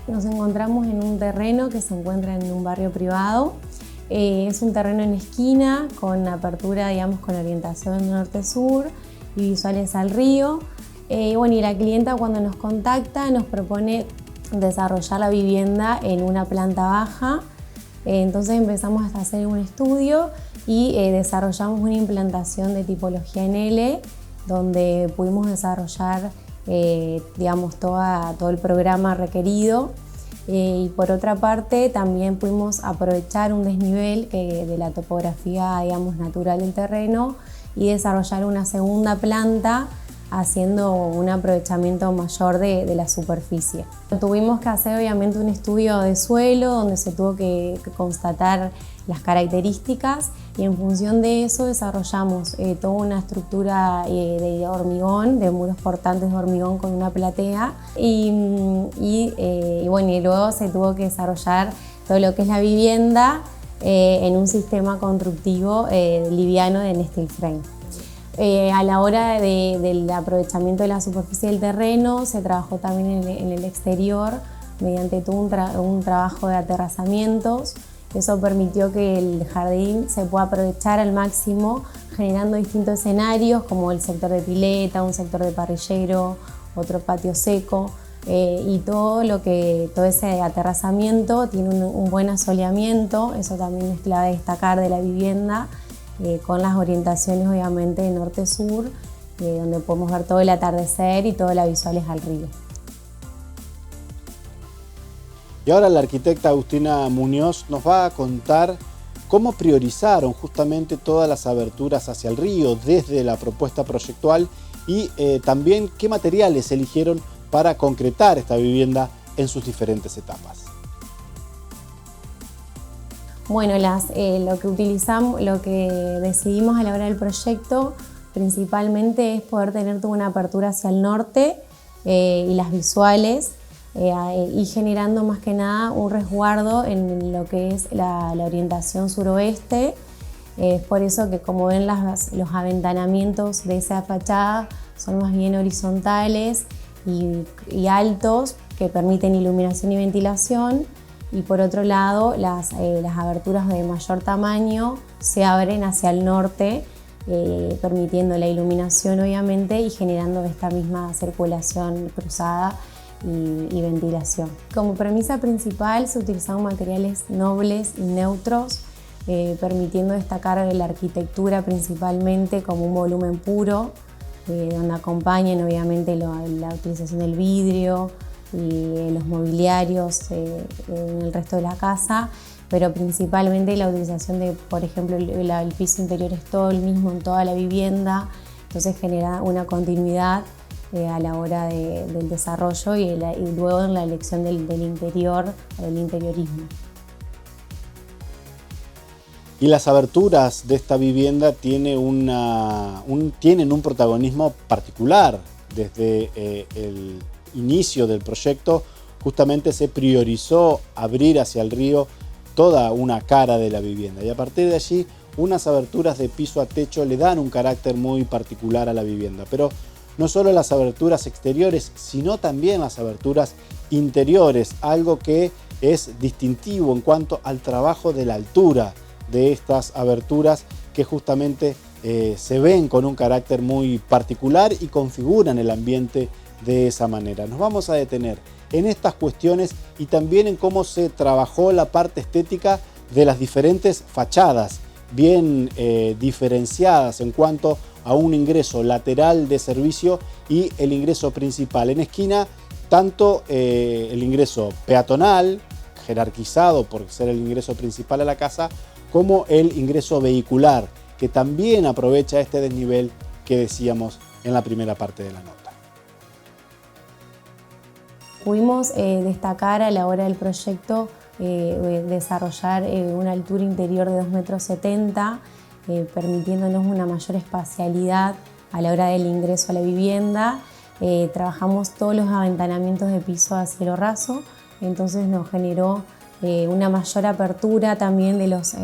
Nos encontramos en un terreno que se encuentra en un barrio privado. Es un terreno en esquina con apertura, digamos, con orientación norte-sur y visuales al río. Y la clienta cuando nos contacta nos propone desarrollar la vivienda en una planta baja. Entonces empezamos a hacer un estudio y desarrollamos una implantación de tipología en L, donde pudimos desarrollar todo el programa requerido. Y por otra parte también pudimos aprovechar un desnivel de la topografía, digamos, natural del terreno y desarrollar una segunda planta haciendo un aprovechamiento mayor de la superficie. Tuvimos que hacer obviamente un estudio de suelo donde se tuvo que constatar las características y en función de eso desarrollamos toda una estructura de hormigón, de muros portantes de hormigón con una platea y luego se tuvo que desarrollar todo lo que es la vivienda en un sistema constructivo liviano de steel frame. A la hora del aprovechamiento de la superficie del terreno se trabajó también en el exterior mediante todo un trabajo de aterrazamientos. Eso permitió que el jardín se pueda aprovechar al máximo, generando distintos escenarios como el sector de pileta, un sector de parrillero, otro patio seco y todo ese aterrazamiento tiene un buen asoleamiento. Eso también es clave destacar de la vivienda, con las orientaciones obviamente de norte-sur, donde podemos ver todo el atardecer y todas las visuales al río. Y ahora la arquitecta Agustina Muñoz nos va a contar cómo priorizaron justamente todas las aberturas hacia el río desde la propuesta proyectual y también qué materiales eligieron para concretar esta vivienda en sus diferentes etapas. Lo que decidimos a la hora del proyecto principalmente es poder tener toda una apertura hacia el norte y las visuales y generando más que nada un resguardo en lo que es la orientación suroeste. Es por eso que, como ven, los aventanamientos de esa fachada son más bien horizontales y altos, que permiten iluminación y ventilación. Y por otro lado, las aberturas de mayor tamaño se abren hacia el norte, permitiendo la iluminación obviamente y generando esta misma circulación cruzada y ventilación. Como premisa principal se utilizaron materiales nobles y neutros, permitiendo destacar la arquitectura principalmente como un volumen puro, donde acompañan obviamente la utilización del vidrio y los mobiliarios en el resto de la casa, pero principalmente la utilización de, por ejemplo, el piso interior es todo el mismo en toda la vivienda, entonces genera una continuidad a la hora del desarrollo y luego en la elección del interior, del interiorismo. Y las aberturas de esta vivienda tienen un protagonismo particular. Desde el inicio del proyecto justamente se priorizó abrir hacia el río toda una cara de la vivienda y a partir de allí unas aberturas de piso a techo le dan un carácter muy particular a la vivienda. Pero no solo las aberturas exteriores, sino también las aberturas interiores, algo que es distintivo en cuanto al trabajo de la altura de estas aberturas que justamente se ven con un carácter muy particular y configuran el ambiente de esa manera. Nos vamos a detener en estas cuestiones y también en cómo se trabajó la parte estética de las diferentes fachadas, bien diferenciadas en cuanto a un ingreso lateral de servicio y el ingreso principal. En esquina, tanto el ingreso peatonal, jerarquizado por ser el ingreso principal a la casa, como el ingreso vehicular, que también aprovecha este desnivel que decíamos en la primera parte de la nota. Pudimos destacar a la hora del proyecto desarrollar una altura interior de 2,70 m, permitiéndonos una mayor espacialidad a la hora del ingreso a la vivienda. Trabajamos todos los aventanamientos de piso a cielo raso, entonces nos generó una mayor apertura también de los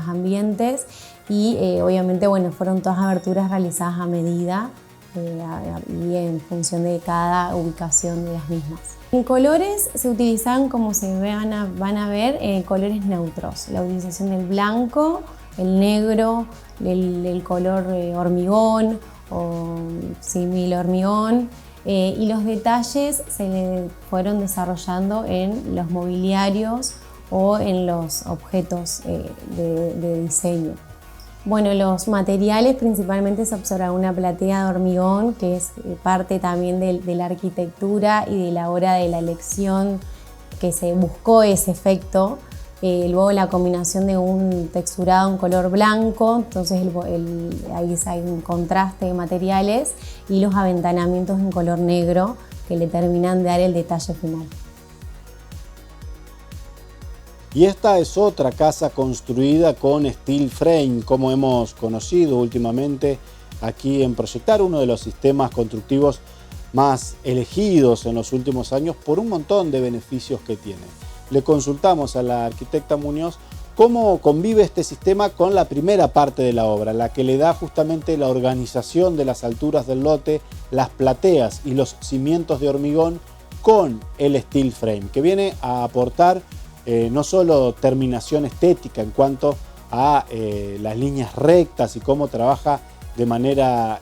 ambientes y obviamente fueron todas aberturas realizadas a medida y en función de cada ubicación de las mismas. En colores se utilizan, como van a ver, colores neutros. La utilización del blanco, el negro, el color hormigón o símil hormigón. Y los detalles se fueron desarrollando en los mobiliarios o en los objetos de diseño. Bueno, los materiales principalmente se observa una platea de hormigón, que es parte también de la arquitectura y de la hora de la elección que se buscó ese efecto. Luego la combinación de un texturado en color blanco, entonces ahí hay un contraste de materiales, y los aventanamientos en color negro que le terminan de dar el detalle final. Y esta es otra casa construida con steel frame, como hemos conocido últimamente aquí en Proyectar, uno de los sistemas constructivos más elegidos en los últimos años por un montón de beneficios que tiene. Le consultamos a la arquitecta Muñoz cómo convive este sistema con la primera parte de la obra, la que le da justamente la organización de las alturas del lote, las plateas y los cimientos de hormigón con el steel frame, que viene a aportar no solo terminación estética en cuanto a las líneas rectas y cómo trabaja de manera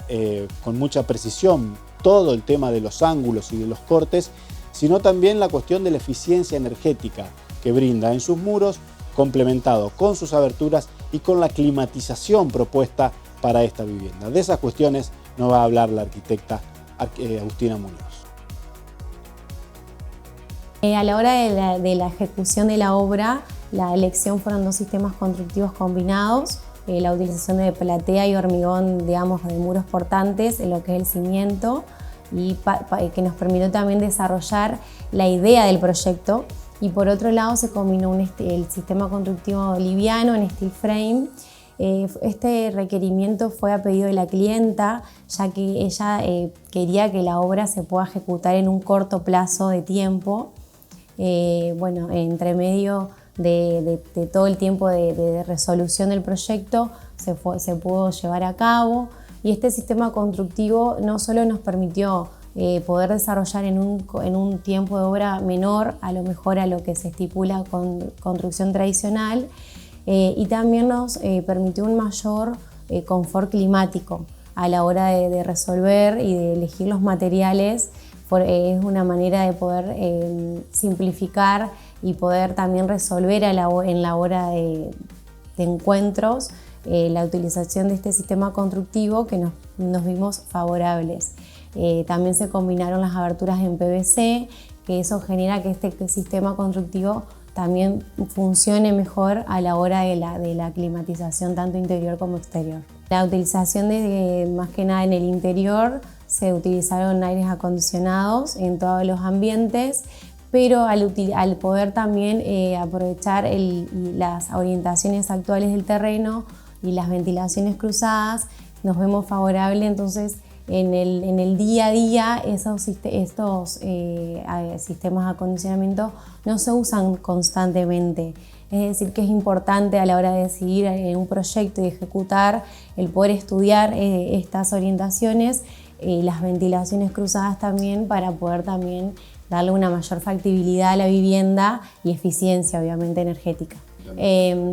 con mucha precisión todo el tema de los ángulos y de los cortes, sino también la cuestión de la eficiencia energética que brinda en sus muros, complementado con sus aberturas y con la climatización propuesta para esta vivienda. De esas cuestiones nos va a hablar la arquitecta Agustina Muñoz. A la hora de la ejecución de la obra, la elección fueron dos sistemas constructivos combinados, la utilización de platea y hormigón, digamos, de muros portantes en lo que es el cimiento, y que nos permitió también desarrollar la idea del proyecto. Y por otro lado se combinó el sistema constructivo liviano en steel frame. Este requerimiento fue a pedido de la clienta, ya que ella quería que la obra se pueda ejecutar en un corto plazo de tiempo. Bueno, entre medio de todo el tiempo de resolución del proyecto se pudo llevar a cabo, y este sistema constructivo no solo nos permitió poder desarrollar en un tiempo de obra menor a lo mejor a lo que se estipula con construcción tradicional, y también nos permitió un mayor confort climático a la hora de resolver y de elegir los materiales. Es una manera de poder simplificar y poder también resolver en la hora de encuentros la utilización de este sistema constructivo, que nos vimos favorables. También se combinaron las aberturas en PVC, que eso genera que este sistema constructivo también funcione mejor a la hora de la climatización tanto interior como exterior. La utilización más que nada en el interior, se utilizaron aires acondicionados en todos los ambientes, pero al poder también aprovechar las orientaciones actuales del terreno y las ventilaciones cruzadas, nos vemos favorable. Entonces en el día a día estos sistemas de acondicionamiento no se usan constantemente. Es decir, que es importante a la hora de decidir un proyecto y ejecutar el poder estudiar estas orientaciones, las ventilaciones cruzadas también, para poder también darle una mayor factibilidad a la vivienda y eficiencia, obviamente, energética.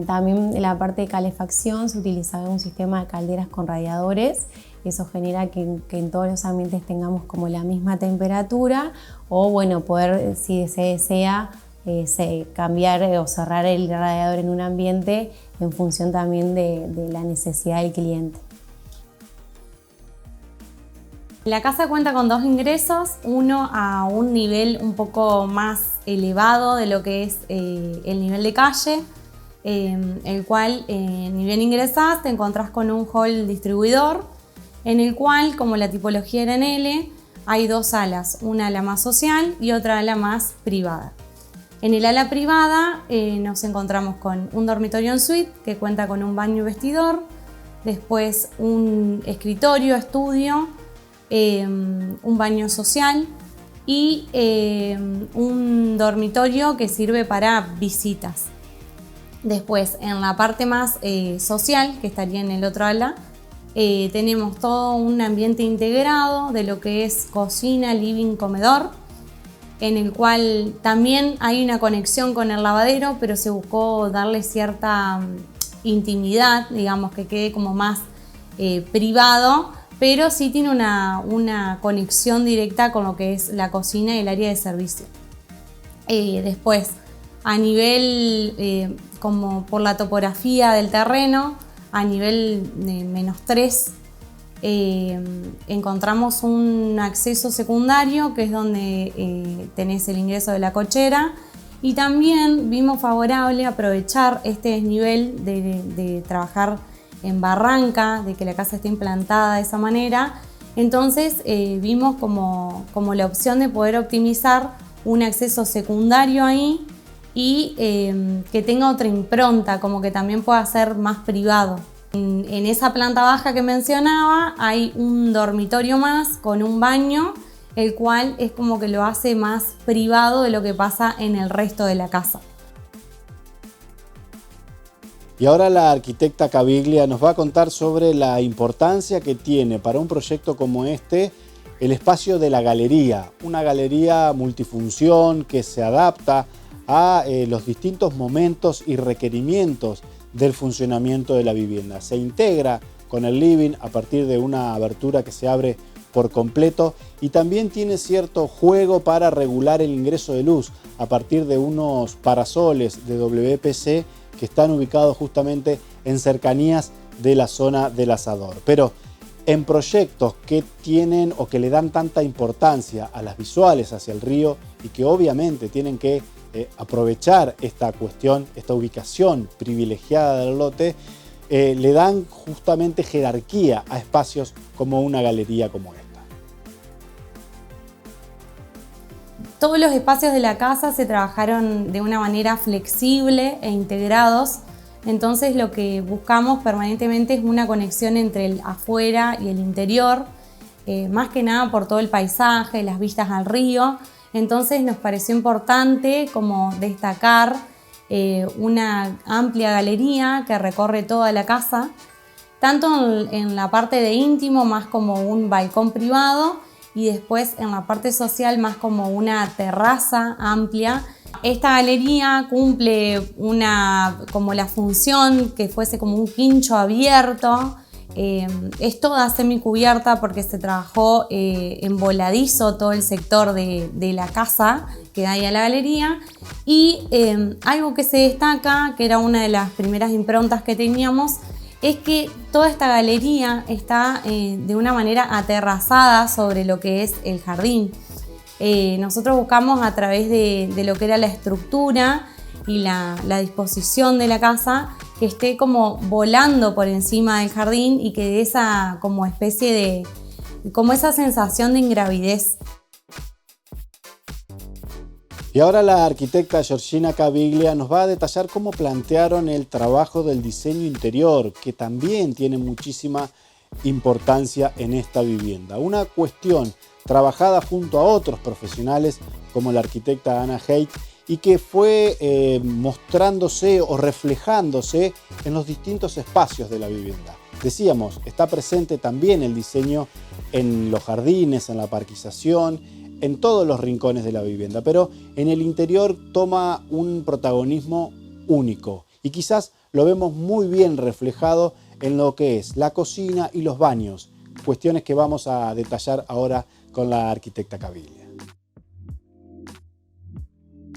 También en la parte de calefacción se utilizaba un sistema de calderas con radiadores. Eso genera que en todos los ambientes tengamos como la misma temperatura, o bueno, poder, si se desea, cambiar o cerrar el radiador en un ambiente en función también de la necesidad del cliente. La casa cuenta con dos ingresos, uno a un nivel un poco más elevado de lo que es el nivel de calle, el cual ni bien ingresás te encontrás con un hall distribuidor, en el cual, como la tipología era en L, hay dos alas, una ala más social y otra ala más privada. En el ala privada nos encontramos con un dormitorio en suite que cuenta con un baño y vestidor, después un escritorio, estudio, un baño social y un dormitorio que sirve para visitas. Después, en la parte más social, que estaría en el otro ala, Tenemos todo un ambiente integrado de lo que es cocina, living, comedor, en el cual también hay una conexión con el lavadero, pero se buscó darle cierta intimidad, digamos, que quede como más privado, pero sí tiene una conexión directa con lo que es la cocina y el área de servicio. Después, a nivel, como por la topografía del terreno, a nivel de -3, encontramos un acceso secundario, que es donde tenés el ingreso de la cochera, y también vimos favorable aprovechar este desnivel de trabajar en barranca, de que la casa esté implantada de esa manera. Entonces vimos como la opción de poder optimizar un acceso secundario ahí y que tenga otra impronta, como que también pueda ser más privado. En esa planta baja que mencionaba hay un dormitorio más con un baño, el cual es como que lo hace más privado de lo que pasa en el resto de la casa. Y ahora la arquitecta Caviglia nos va a contar sobre la importancia que tiene para un proyecto como este el espacio de la galería, una galería multifunción que se adapta a los distintos momentos y requerimientos del funcionamiento de la vivienda. Se integra con el living a partir de una abertura que se abre por completo y también tiene cierto juego para regular el ingreso de luz a partir de unos parasoles de WPC que están ubicados justamente en cercanías de la zona del asador. Pero en proyectos que tienen o que le dan tanta importancia a las visuales hacia el río y que obviamente tienen que aprovechar esta cuestión, esta ubicación privilegiada del lote, le dan justamente jerarquía a espacios como una galería como esta. Todos los espacios de la casa se trabajaron de una manera flexible e integrados, entonces lo que buscamos permanentemente es una conexión entre el afuera y el interior, más que nada por todo el paisaje, las vistas al río. Entonces nos pareció importante como destacar una amplia galería que recorre toda la casa, tanto en la parte de íntimo más como un balcón privado y después en la parte social más como una terraza amplia. Esta galería cumple como la función que fuese como un quincho abierto. Es toda semicubierta porque se trabajó en voladizo todo el sector de la casa que da ahí a la galería. Y algo que se destaca, que era una de las primeras improntas que teníamos, es que toda esta galería está de una manera aterrazada sobre lo que es el jardín. Nosotros buscamos a través de lo que era la estructura y la disposición de la casa que esté como volando por encima del jardín y que dé esa como especie de, como esa sensación de ingravidez. Y ahora la arquitecta Georgina Caviglia nos va a detallar cómo plantearon el trabajo del diseño interior, que también tiene muchísima importancia en esta vivienda. Una cuestión trabajada junto a otros profesionales como la arquitecta Ana Haidt y que fue mostrándose o reflejándose en los distintos espacios de la vivienda. Decíamos, está presente también el diseño en los jardines, en la parquización, en todos los rincones de la vivienda, pero en el interior toma un protagonismo único y quizás lo vemos muy bien reflejado en lo que es la cocina y los baños, cuestiones que vamos a detallar ahora con la arquitecta Caviglia.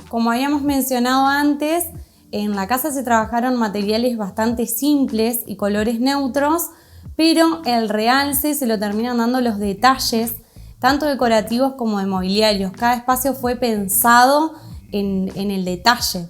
Como habíamos mencionado antes, en la casa se trabajaron materiales bastante simples y colores neutros, pero el realce se lo terminan dando los detalles, tanto decorativos como de mobiliarios. Cada espacio fue pensado en el detalle.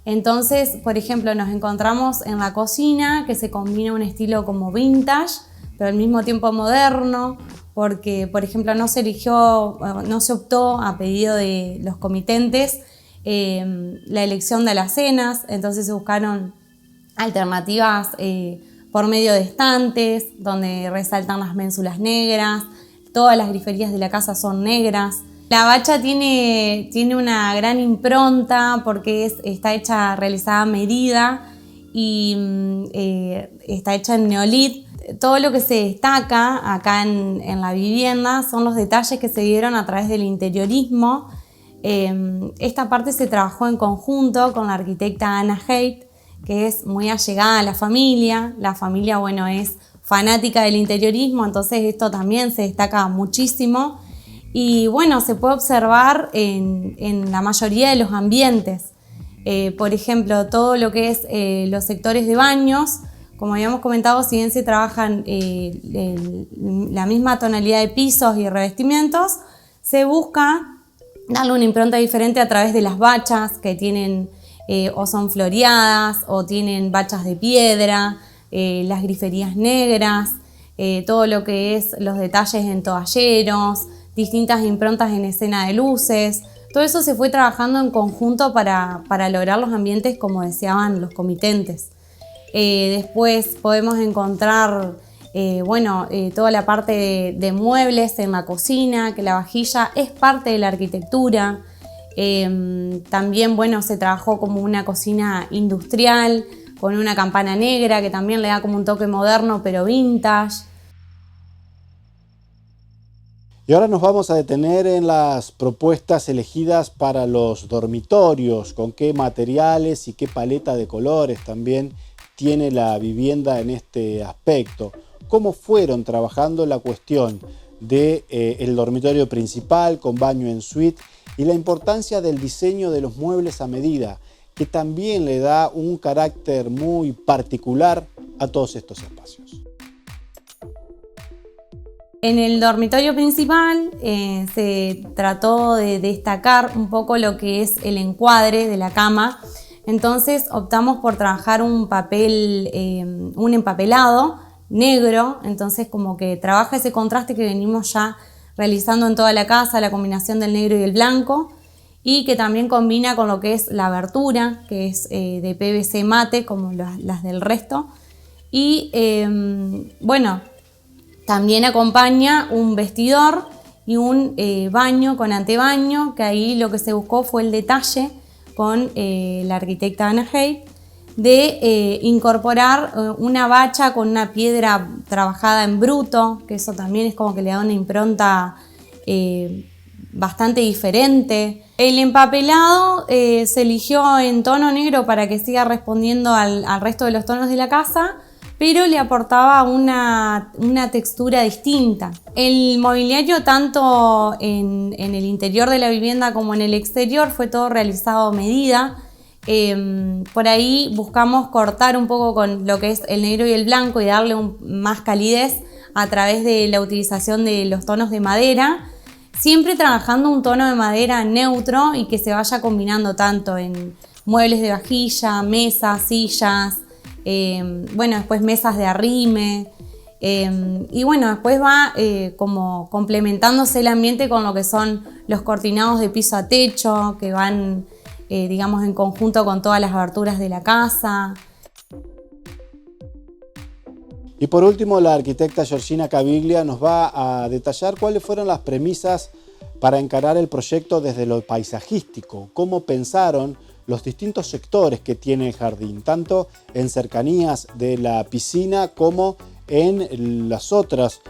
Entonces, por ejemplo, nos encontramos en la cocina que se combina un estilo como vintage, pero al mismo tiempo moderno, porque, por ejemplo, no se optó a pedido de los comitentes la elección de alacenas, entonces se buscaron alternativas por medio de estantes, donde resaltan las ménsulas negras, todas las griferías de la casa son negras. La bacha tiene una gran impronta porque está realizada a medida y está hecha en neolit. todo lo que se destaca acá en la vivienda son los detalles que se dieron a través del interiorismo. Esta parte se trabajó en conjunto con la arquitecta Anna Haidt, que es muy allegada a la familia. La familia, bueno, es fanática del interiorismo, entonces esto también se destaca muchísimo. Y bueno, se puede observar en la mayoría de los ambientes. Por ejemplo, todo lo que es los sectores de baños, como habíamos comentado, si bien se trabajan la misma tonalidad de pisos y revestimientos, se busca darle una impronta diferente a través de las bachas que tienen o son floreadas o tienen bachas de piedra, las griferías negras, todo lo que es los detalles en toalleros, distintas improntas en escena de luces. Todo eso se fue trabajando en conjunto para lograr los ambientes como deseaban los comitentes. Después podemos encontrar toda la parte de muebles en la cocina, que la vajilla es parte de la arquitectura. También se trabajó como una cocina industrial con una campana negra que también le da como un toque moderno pero vintage. Y ahora nos vamos a detener en las propuestas elegidas para los dormitorios, con qué materiales y qué paleta de colores también tiene la vivienda en este aspecto. ¿Cómo fueron trabajando la cuestión del dormitorio principal con baño en suite y la importancia del diseño de los muebles a medida, que también le da un carácter muy particular a todos estos espacios? En el dormitorio principal se trató de destacar un poco lo que es el encuadre de la cama. Entonces optamos por trabajar un empapelado negro, entonces como que trabaja ese contraste que venimos ya realizando en toda la casa, la combinación del negro y el blanco, y que también combina con lo que es la abertura, que es de PVC mate como las del resto. Y también acompaña un vestidor y un baño con antebaño, que ahí lo que se buscó fue el detalle con la arquitecta Anna Haidt de incorporar una bacha con una piedra trabajada en bruto, que eso también es como que le da una impronta bastante diferente. El empapelado se eligió en tono negro para que siga respondiendo al resto de los tonos de la casa, pero le aportaba una textura distinta. El mobiliario, tanto en el interior de la vivienda como en el exterior, fue todo realizado a medida. Por ahí buscamos cortar un poco con lo que es el negro y el blanco y darle más calidez a través de la utilización de los tonos de madera, siempre trabajando un tono de madera neutro y que se vaya combinando tanto en muebles de vajilla, mesas, sillas, después mesas de arrime, después va como complementándose el ambiente con lo que son los cortinados de piso a techo, que van en conjunto con todas las aberturas de la casa. Y por último, la arquitecta Georgina Caviglia nos va a detallar cuáles fueron las premisas para encarar el proyecto desde lo paisajístico, cómo pensaron los distintos sectores que tiene el jardín, tanto en cercanías de la piscina como en los otros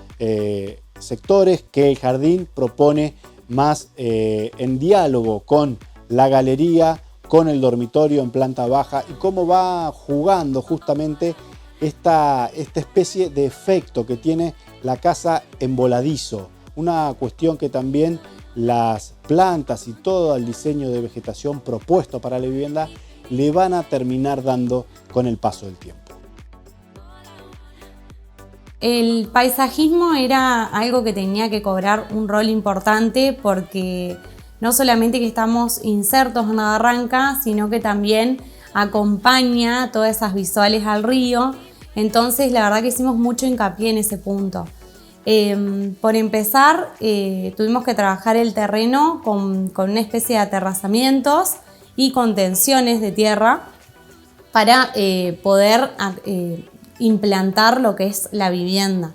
sectores que el jardín propone más en diálogo con la galería, con el dormitorio en planta baja, y cómo va jugando justamente esta especie de efecto que tiene la casa en voladizo, una cuestión que también las plantas y todo el diseño de vegetación propuesto para la vivienda le van a terminar dando con el paso del tiempo. El paisajismo era algo que tenía que cobrar un rol importante porque no solamente que estamos insertos en la barranca, sino que también acompaña todas esas visuales al río. Entonces la verdad que hicimos mucho hincapié en ese punto. Por empezar, tuvimos que trabajar el terreno con una especie de aterrazamientos y contenciones de tierra para poder implantar lo que es la vivienda.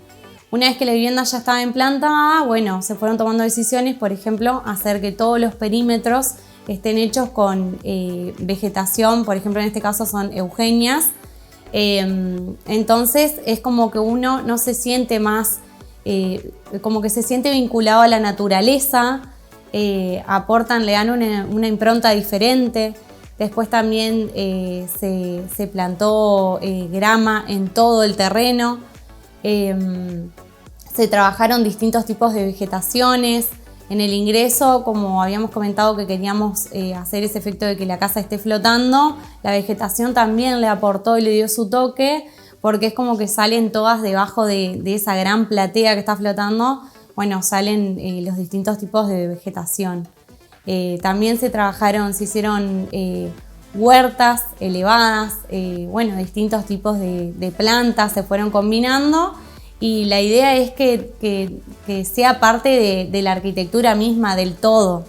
Una vez que la vivienda ya estaba implantada, se fueron tomando decisiones, por ejemplo, hacer que todos los perímetros estén hechos con vegetación, por ejemplo en este caso son eugenias, Entonces es como que uno no se siente más, como que se siente vinculado a la naturaleza, aportan, le dan una impronta diferente. Después también se plantó grama en todo el terreno. Se trabajaron distintos tipos de vegetaciones. En el ingreso, como habíamos comentado que queríamos hacer ese efecto de que la casa esté flotando, la vegetación también le aportó y le dio su toque, porque es como que salen todas debajo de esa gran platea que está flotando, bueno, salen los distintos tipos de vegetación. También se hicieron huertas elevadas, bueno, distintos tipos de plantas se fueron combinando. Y la idea es que sea parte de la arquitectura misma, del todo.